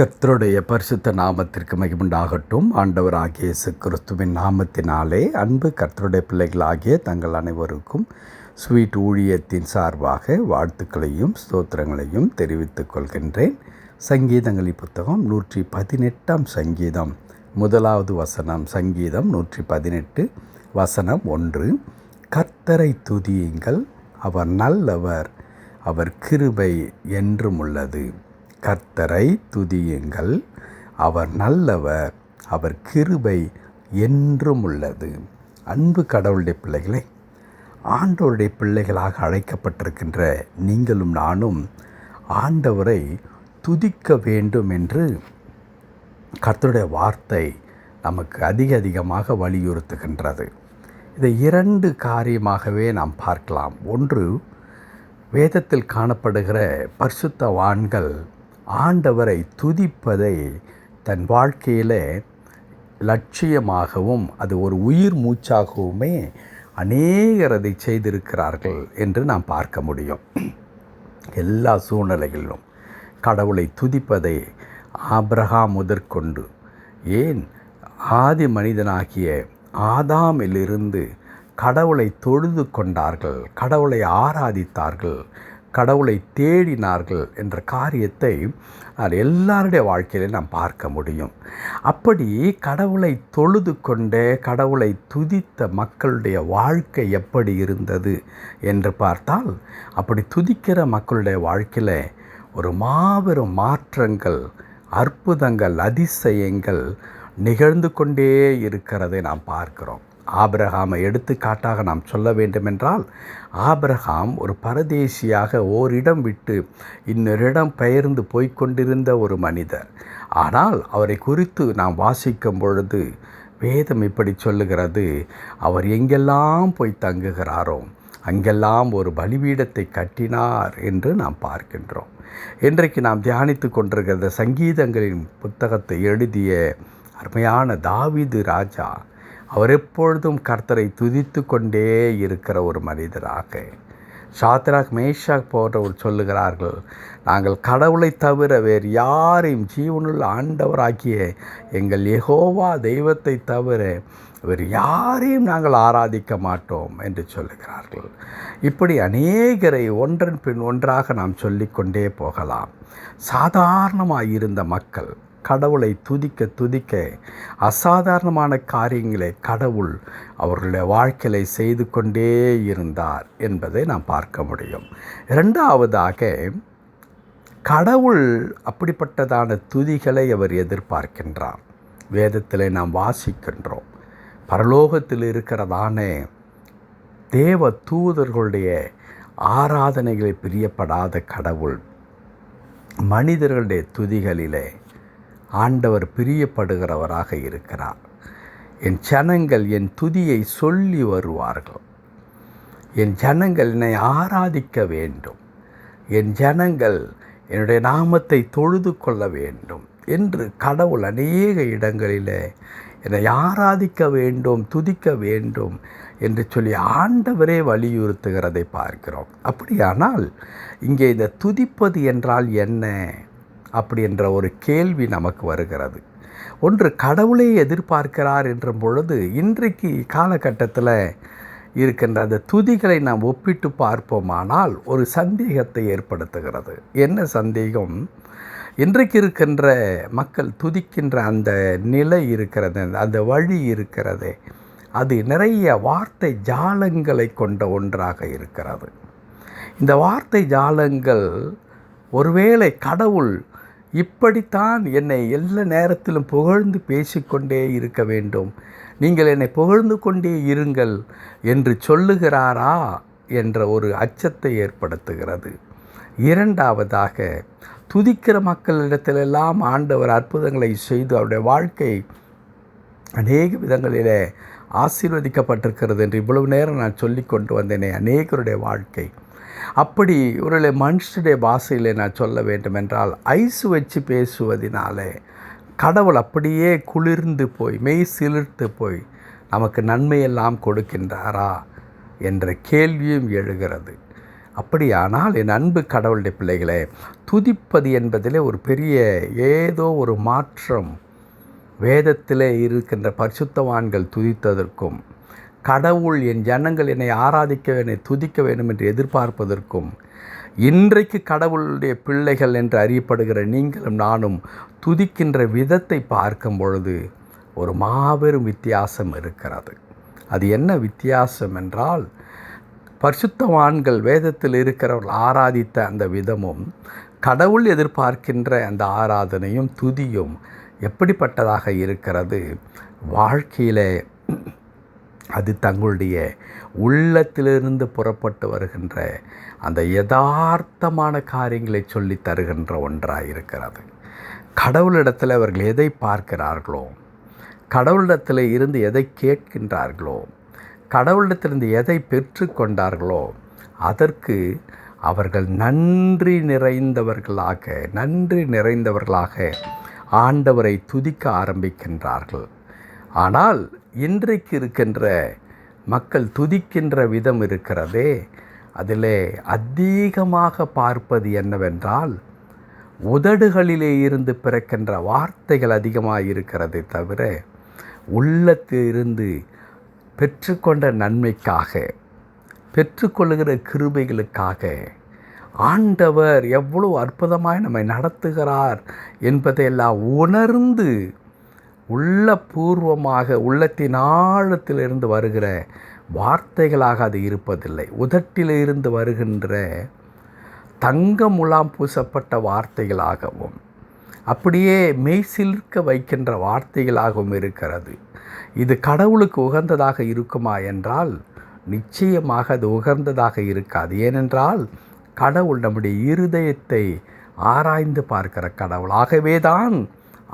கர்த்தருடைய பரிசுத்த நாமத்திற்கு மகிமுண்டாகட்டும். ஆண்டவராகிய இயேசு கிறிஸ்துவின் நாமத்தினாலே அன்பு கர்த்தருடைய பிள்ளைகளாகிய தங்கள் அனைவருக்கும் ஸ்வீட் ஊழியத்தின் சார்பாக வாழ்த்துக்களையும் ஸ்தோத்திரங்களையும் தெரிவித்துக் கொள்கின்றேன். சங்கீதங்களின் புத்தகம் 118 சங்கீதம் 1 வசனம். சங்கீதம் 118 வசனம் 1. கர்த்தரை துதியுங்கள், அவர் நல்லவர், அவர் கிருபை என்றும் உள்ளது. கர்த்தரை துதியுங்கள், அவர் நல்லவர், அவர் கிருபை என்றும் உள்ளது. அன்பு கடவுளுடைய பிள்ளைகளை, ஆண்டவருடைய பிள்ளைகளாக அழைக்கப்பட்டிருக்கின்ற நீங்களும் நானும் ஆண்டவரை துதிக்க வேண்டும் என்று கர்த்தருடைய வார்த்தை நமக்கு அதிகமாக வலியுறுத்துகின்றது. இதை 2 காரியமாகவே நாம் பார்க்கலாம். ஒன்று, வேதத்தில் காணப்படுகிற பரிசுத்தவான்கள் ஆண்டவரை துதிப்பதை தன் வாழ்க்கையில் லட்சியமாகவும் அது ஒரு உயிர் மூச்சாகவுமே அநேகர் அதை செய்திருக்கிறார்கள் என்று நாம் பார்க்க முடியும். எல்லா சூழ்நிலைகளிலும் கடவுளை துதிப்பதை ஆபிரகாம் முதற்கொண்டு, ஏன் ஆதி மனிதனாகிய ஆதாமிலிருந்து கடவுளை தொழுது கொண்டார்கள், கடவுளை ஆராதித்தார்கள், கடவுளை தேடினார்கள் என்ற காரியத்தை எல்லாருடைய வாழ்க்கையிலே நாம் பார்க்க முடியும். அப்படி கடவுளை தொழுது கொண்டே கடவுளை துதித்த மக்களுடைய வாழ்க்கை எப்படி இருந்தது என்று பார்த்தால், அப்படி துதிக்கிற மக்களுடைய வாழ்க்கையில் ஒரு மாபெரும் மாற்றங்கள், அற்புதங்கள், அதிசயங்கள் நிகழ்ந்து கொண்டே இருக்கிறதை நாம் பார்க்கிறோம். ஆபிரகாமை எடுத்துக்காட்டாக நாம் சொல்ல வேண்டுமென்றால், ஆபிரகாம் ஒரு பரதேசியாக ஓரிடம் விட்டு இன்னொரிடம் பெயர்ந்து போய்கொண்டிருந்த ஒரு மனிதர். ஆனால் அவரை குறித்து நாம் வாசிக்கும் பொழுது வேதம் இப்படி சொல்லுகிறது, அவர் எங்கெல்லாம் போய் தங்குகிறாரோ அங்கெல்லாம் ஒரு பலிபீடத்தை கட்டினார் என்று நாம் பார்க்கின்றோம். இன்றைக்கு நாம் தியானித்து கொண்டிருக்கிற சங்கீதங்களின் புத்தகத்தை எழுதிய அருமையான தாவீது ராஜா, அவர் எப்பொழுதும் கர்த்தரை துதித்து கொண்டே இருக்கிற ஒரு மனிதராக. சாத்ராக், மேஷாக் போன்றவர் சொல்லுகிறார்கள், நாங்கள் கடவுளை தவிர வேறு யாரையும், ஜீவனுள்ள ஆண்டவராகிய எங்கள் யெகோவா தெய்வத்தை தவிர வேறு யாரையும் நாங்கள் ஆராதிக்க மாட்டோம் என்று சொல்லுகிறார்கள். இப்படி அநேகரை ஒன்றன் பின் ஒன்றாக நாம் சொல்லிக்கொண்டே போகலாம். சாதாரணமாக இருந்த மக்கள் கடவுளை துதிக்க அசாதாரணமான காரியங்களை கடவுள் அவர்களுடைய வாழ்க்கையை செய்து கொண்டே இருந்தார் என்பதை நாம் பார்க்க முடியும். 2வதாக, கடவுள் அப்படிப்பட்டதான துதிகளை அவர் எதிர்பார்க்கின்றார். வேதத்தில் நாம் வாசிக்கின்றோம், பரலோகத்தில் இருக்கிறதான தேவ தூதர்களுடைய ஆராதனைகளை பிரியப்படாத கடவுள் மனிதர்களுடைய துதிகளிலே ஆண்டவர் பிரியப்படுகிறவராக இருக்கிறார். என் ஜனங்கள் என் துதியை சொல்லி வருவார்கள், என் ஜனங்கள் என்னை ஆராதிக்க வேண்டும், என் ஜனங்கள் என்னுடைய நாமத்தை தொழுது கொள்ள வேண்டும் என்று கடவுள் அநேக இடங்களில் என்னை ஆராதிக்க வேண்டும், துதிக்க வேண்டும் என்று சொல்லி ஆண்டவரே வலியுறுத்துகிறதை பார்க்கிறோம். அப்படியானால் இங்கே இந்த துதிப்பது என்றால் என்ன அப்படி என்ற ஒரு கேள்வி நமக்கு வருகிறது. ஒன்று, கடவுளை எதிர்பார்க்கிறார் என்ற பொழுது இன்றைக்கு காலகட்டத்தில் இருக்கின்ற அந்த துதிகளை நாம் ஒப்பிட்டு பார்ப்போமானால் ஒரு சந்தேகத்தை ஏற்படுத்துகிறது. என்ன சந்தேகம்? இன்றைக்கு இருக்கின்ற மக்கள் துதிக்கின்ற அந்த நிலை இருக்கிறது, அந்த வழி இருக்கிறது, அது நிறைய வார்த்தை ஜாலங்களை கொண்ட ஒன்றாக இருக்கிறது. இந்த வார்த்தை ஜாலங்கள், ஒருவேளை கடவுள் இப்படித்தான் என்னை எல்லா நேரத்திலும் புகழ்ந்து பேசிக்கொண்டே இருக்க வேண்டும், நீங்கள் என்னை புகழ்ந்து கொண்டே இருங்கள் என்று சொல்லுகிறாரா என்ற ஒரு அச்சத்தை ஏற்படுத்துகிறது. 2வதாக, துதிக்கிற மக்களிடத்திலெல்லாம் ஆண்டவர் அற்புதங்களை செய்து அவருடைய வாழ்க்கை அநேக விதங்களிலே ஆசீர்வதிக்கப்பட்டிருக்கிறது என்று இவ்வளவு நேரம் நான் சொல்லி கொண்டு வந்தேனே, அநேகருடைய வாழ்க்கை. அப்படி ஒரு மனுஷனுடைய பாஷையில் நான் சொல்ல வேண்டுமென்றால், ஐசு வச்சு பேசுவதினாலே கடவுள் அப்படியே குளிர்ந்து போய் மெய் சிலிர்த்து போய் நமக்கு நன்மையெல்லாம் கொடுக்கின்றாரா என்ற கேள்வியும் எழுகிறது. அப்படியானால் என் அன்பு கடவுளுடைய பிள்ளைகளே, துதிப்பது என்பதிலே ஒரு பெரிய ஏதோ ஒரு மாற்றம் வேதத்திலே இருக்கின்ற பரிசுத்தவான்கள் துதித்ததற்கும், கடவுள் என் ஜனங்கள் என்னை ஆராதிக்க என்னை துதிக்க வேண்டும் என்று எதிர்பார்ப்பதற்கும், இன்றைக்கு கடவுளுடைய பிள்ளைகள் என்று அறியப்படுகிற நீங்களும் நானும் துதிக்கின்ற விதத்தை பார்க்கும் பொழுது ஒரு மாபெரும் வித்தியாசம் இருக்கிறது. அது என்ன வித்தியாசம் என்றால், பரிசுத்தவான்கள் வேதத்தில் இருக்கிறவர்கள் ஆராதித்த அந்த விதமும், கடவுள் எதிர்பார்க்கின்ற அந்த ஆராதனையும் துதியும் எப்படிப்பட்டதாக இருக்கிறது. வாழ்க்கையிலே அது தங்களுடைய உள்ளத்திலிருந்து புறப்பட்டு வருகின்ற அந்த யதார்த்தமான காரியங்களை சொல்லி தருகின்ற ஒன்றாக இருக்கிறது. கடவுளிடத்தில் அவர்கள் எதை பார்க்கிறார்களோ, கடவுளிடத்தில் இருந்து எதை கேட்கின்றார்களோ, கடவுளிடத்திலிருந்து எதை பெற்று கொண்டார்களோ அதற்கு அவர்கள் நன்றி நிறைந்தவர்களாக ஆண்டவரை துதிக்க ஆரம்பிக்கின்றார்கள். ஆனால் இன்றைக்கு இருக்கின்ற மக்கள் துதிக்கின்ற விதம் இருக்கிறதே, அதிலே அதிகமாக பார்ப்பது என்னவென்றால், உதடுகளிலே இருந்து பிறக்கின்ற வார்த்தைகள் அதிகமாக இருக்கிறதே தவிர, உள்ளத்திலிருந்து பெற்றுக்கொண்ட நன்மைக்காக, பெற்றுக்கொள்ளுகிற கிருபைகளுக்காக, ஆண்டவர் எவ்வளோ அற்புதமாய் நம்மை நடத்துகிறார் என்பதையெல்லாம் உணர்ந்து உள்ளபூர்வமாக உள்ளத்தின் ஆழத்திலிருந்து வருகிற வார்த்தைகளாக அது இருப்பதில்லை. உதட்டிலிருந்து வருகின்ற தங்க முலாம் பூசப்பட்ட வார்த்தைகளாகவும், அப்படியே மெய்சிலிர்க்க வைக்கின்ற வார்த்தைகளாகவும் இருக்கிறது. இது கடவுளுக்கு உகந்ததாக இருக்குமா என்றால் நிச்சயமாக அது உகந்ததாக இருக்காது. ஏனென்றால் கடவுள் நம்முடைய இருதயத்தை ஆராய்ந்து பார்க்கிற கடவுள். ஆகவே தான்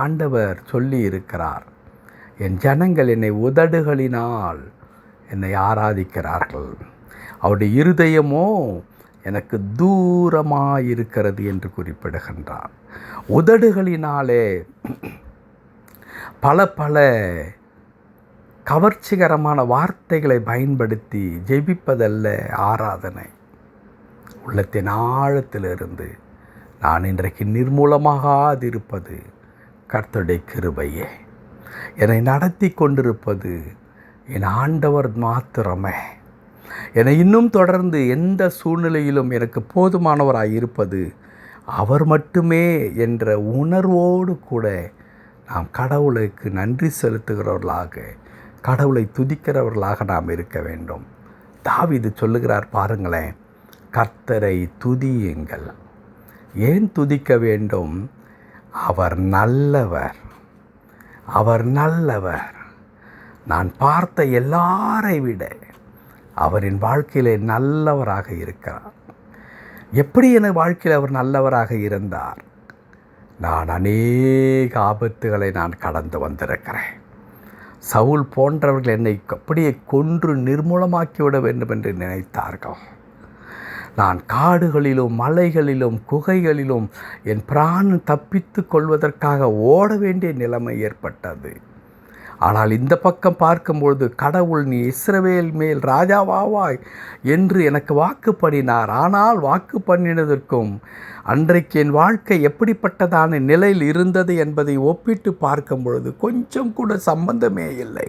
ஆண்டவர் சொல்லி இருக்கிறார், என் ஜனங்கள் என்னை உதடுகளினால் என்னை ஆராதிக்கிறார்கள், அவருடைய இருதயமோ எனக்கு தூரமாயிருக்கிறது என்று குறிப்பிடுகின்றார். உதடுகளினாலே பல பல கவர்ச்சிகரமான வார்த்தைகளை பயன்படுத்தி ஜெபிப்பதல்ல ஆராதனை. உள்ளத்தின் ஆழத்திலிருந்து நான் இன்றைக்கு நிர்மூலமாகாதிருப்பது கர்த்தருடைய கிருபையே, என்னை நடத்தி கொண்டிருப்பது என் ஆண்டவர் மாத்திரமே, என்னை இன்னும் தொடர்ந்து எந்த சூழ்நிலையிலும் எனக்கு போதுமானவராய் இருப்பது அவர் மட்டுமே என்ற உணர்வோடு கூட நாம் கடவுளுக்கு நன்றி செலுத்துகிறவர்களாக, கடவுளை துதிக்கிறவர்களாக நாம் இருக்க வேண்டும். தாவீது சொல்லுகிறார் பாருங்களேன், கர்த்தரை துதியுங்கள். ஏன் துதிக்க வேண்டும்? அவர் நல்லவர், அவர் நல்லவர். நான் பார்த்த எல்லாரை விட அவரின் வாழ்க்கையிலே நல்லவராக இருக்கிறார். எப்படி என் வாழ்க்கையில் அவர் நல்லவராக இருந்தார்? நான் அநேக ஆபத்துகளை நான் கடந்து வந்திருக்கிறேன். சவுல் போன்றவர்கள் என்னை அப்படியே கொன்று நிர்மூலமாக்கிவிட வேண்டும் என்று நினைத்தார்கள். நான் காடுகளிலும் மலைகளிலும் குகைகளிலும் என் பிராணம் தப்பித்து கொள்வதற்காக ஓட வேண்டிய நிலைமை ஏற்பட்டது. ஆனால் இந்த பக்கம் பார்க்கும்பொழுது கடவுள் நீ இஸ்ரவேல் மேல் ராஜாவாவாய் என்று எனக்கு வாக்கு பண்ணினார். ஆனால் வாக்கு பண்ணினதற்கும் அன்றைக்கு என் வாழ்க்கை எப்படிப்பட்டதான நிலையில் இருந்தது என்பதை ஒப்பிட்டு பார்க்கும் பொழுது கொஞ்சம் கூட சம்பந்தமே இல்லை.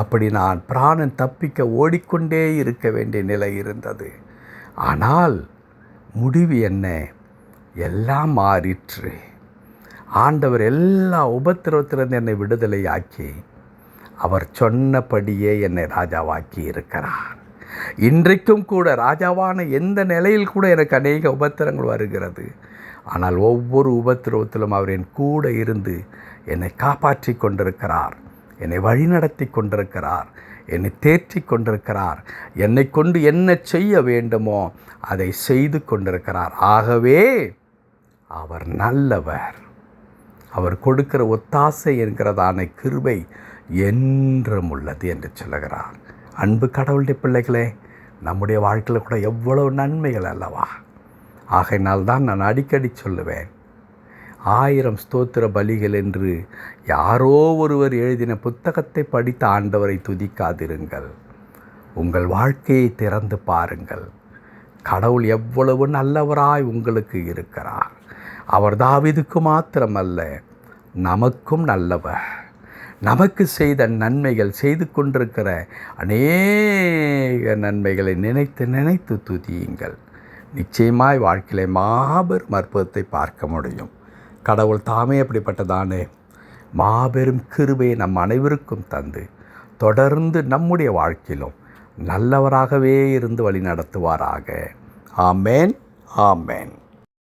அப்படி நான் பிராணன் தப்பிக்க ஓடிக்கொண்டே இருக்க வேண்டிய நிலை இருந்தது. ஆனால் முடிவு என்ன? எல்லாம் மாறிற்று. ஆண்டவர் எல்லா உபத்திரவத்திலிருந்து என்னை விடுதலையாக்கி அவர் சொன்னபடியே என்னை ராஜாவாக்கி இருக்கிறார். இன்றைக்கும் கூட ராஜாவான எந்த நிலையில் கூட எனக்கு அநேக உபத்திரங்கள் வருகிறது. ஆனால் ஒவ்வொரு உபத்திரவத்திலும் அவர் என் கூட இருந்து என்னை காப்பாற்றி கொண்டிருக்கிறார், என்னை வழிநடத்தி கொண்டிருக்கிறார், என்னை தேற்றி கொண்டிருக்கிறார். என்னை கொண்டு என்ன செய்ய வேண்டுமோ அதை செய்து கொண்டிருக்கிறார். ஆகவே அவர் நல்லவர். அவர் கொடுக்கிற ஒத்தாசை என்கிறதான கிருபை என்றும் உள்ளது என்று சொல்லுகிறார். அன்பு கடவுளுடைய பிள்ளைகளே, நம்முடைய வாழ்க்கையில் கூட எவ்வளவு நன்மைகள் அல்லவா? ஆகையினால் தான் நான் அடிக்கடி சொல்லுவேன், 1000 ஸ்தோத்திர பலிகள் என்று யாரோ ஒருவர் எழுதின புத்தகத்தை படித்த ஆண்டவரை துதிக்காதிருங்கள். உங்கள் வாழ்க்கையை திறந்து பாருங்கள். கடவுள் எவ்வளவு நல்லவராய் உங்களுக்கு இருக்கிறார். அவர் தாவீதுக்கு மாத்திரமல்ல, நமக்கும் நல்லவர். நமக்கு செய்த நன்மைகள், செய்து கொண்டிருக்கிற அநேக நன்மைகளை நினைத்து நினைத்து துதியுங்கள். நிச்சயமாய் வாழ்க்கையிலே மாபெரும் அற்புதத்தை பார்க்க முடியும். கடவுள் தாமே அப்படிப்பட்டதானே மாபெரும் கிருபையை நம் அனைவருக்கும் தந்து தொடர்ந்து நம்முடைய வாழ்க்கையிலும் நல்லவராகவே இருந்து வழி நடத்துவாராக. ஆமேன், ஆமேன்.